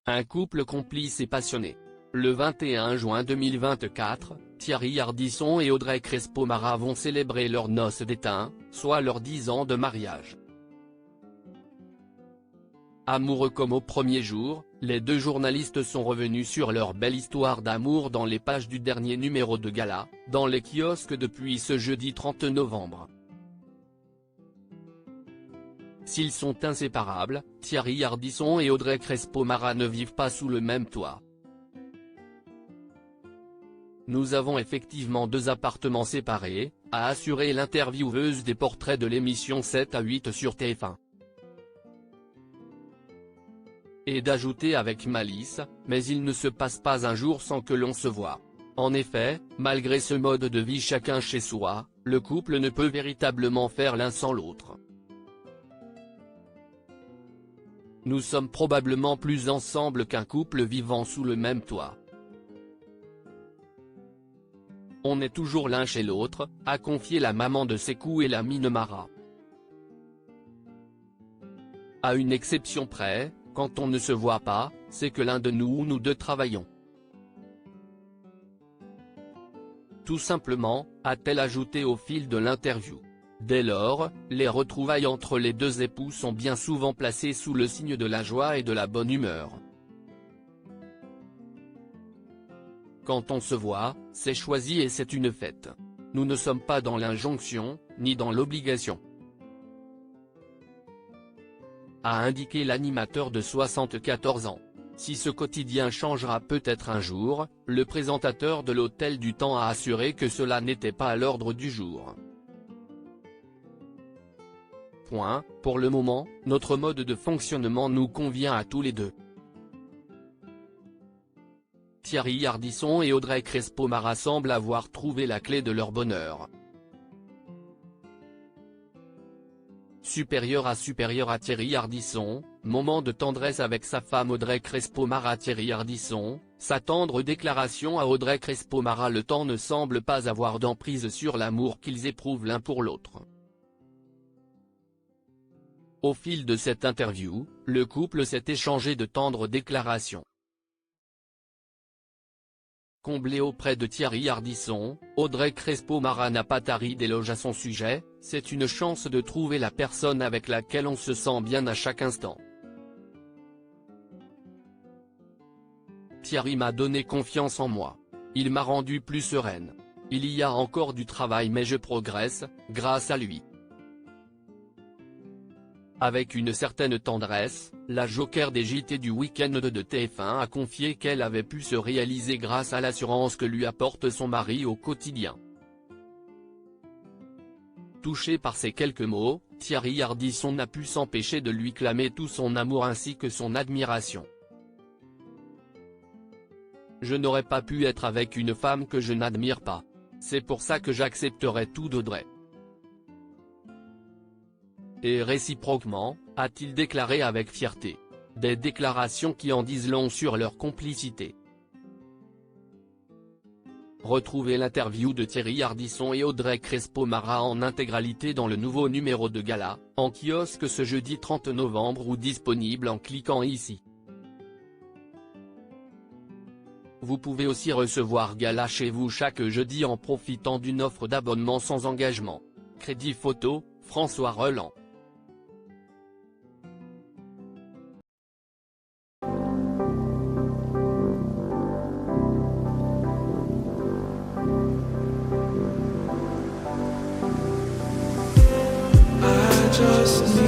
Un couple complice et passionné. Le 21 juin 2024, Thierry Ardisson et Audrey Crespo-Mara vont célébrer leurs noces d'étain, soit leurs 10 ans de mariage. Amoureux comme au premier jour, les deux journalistes sont revenus sur leur belle histoire d'amour dans les pages du dernier numéro de gala, dans les kiosques depuis ce jeudi 30 novembre. S'ils sont inséparables, Thierry Ardisson et Audrey Crespo-Mara ne vivent pas sous le même toit. Nous avons effectivement 2 appartements séparés, a assuré l'intervieweuse des portraits de l'émission 7 à 8 sur TF1. Et d'ajouter avec malice, mais il ne se passe pas un jour sans que l'on se voie. En effet, malgré ce mode de vie chacun chez soi, le couple ne peut véritablement faire l'un sans l'autre. Nous sommes probablement plus ensemble qu'un couple vivant sous le même toit. On est toujours l'un chez l'autre, a confié la maman de Sékou et l'amie Mara. À une exception près, quand on ne se voit pas, c'est que l'un de nous ou nous deux travaillons. Tout simplement, a-t-elle ajouté au fil de l'interview. Dès lors, les retrouvailles entre les deux époux sont bien souvent placées sous le signe de la joie et de la bonne humeur. Quand on se voit, c'est choisi et c'est une fête. Nous ne sommes pas dans l'injonction, ni dans l'obligation, a indiqué l'animateur de 74 ans. Si ce quotidien changera peut-être un jour, le présentateur de l'Hôtel du Temps a assuré que cela n'était pas à l'ordre du jour. Pour le moment, notre mode de fonctionnement nous convient à tous les deux. Thierry Ardisson et Audrey Crespo-Mara semblent avoir trouvé la clé de leur bonheur. Supérieur à Thierry Ardisson, moment de tendresse avec sa femme Audrey Crespo-Mara. Thierry Ardisson, sa tendre déclaration à Audrey Crespo-Mara. Le temps ne semble pas avoir d'emprise sur l'amour qu'ils éprouvent l'un pour l'autre. Au fil de cette interview, le couple s'est échangé de tendres déclarations. Comblée auprès de Thierry Ardisson, Audrey Crespo-Mara n'a pas tari d'éloges à son sujet. C'est une chance de trouver la personne avec laquelle on se sent bien à chaque instant. Thierry m'a donné confiance en moi. Il m'a rendu plus sereine. Il y a encore du travail mais je progresse, grâce à lui. Avec une certaine tendresse, la joker des JT du week-end de TF1 a confié qu'elle avait pu se réaliser grâce à l'assurance que lui apporte son mari au quotidien. Touché par ces quelques mots, Thierry Ardisson n'a pu s'empêcher de lui clamer tout son amour ainsi que son admiration. Je n'aurais pas pu être avec une femme que je n'admire pas. C'est pour ça que j'accepterai tout d'Audrey. Et réciproquement, a-t-il déclaré avec fierté. Des déclarations qui en disent long sur leur complicité. Retrouvez l'interview de Thierry Ardisson et Audrey Crespo-Mara en intégralité dans le nouveau numéro de gala, en kiosque ce jeudi 30 novembre ou disponible en cliquant ici. Vous pouvez aussi recevoir gala chez vous chaque jeudi en profitant d'une offre d'abonnement sans engagement. Crédit photo, François Reland. Just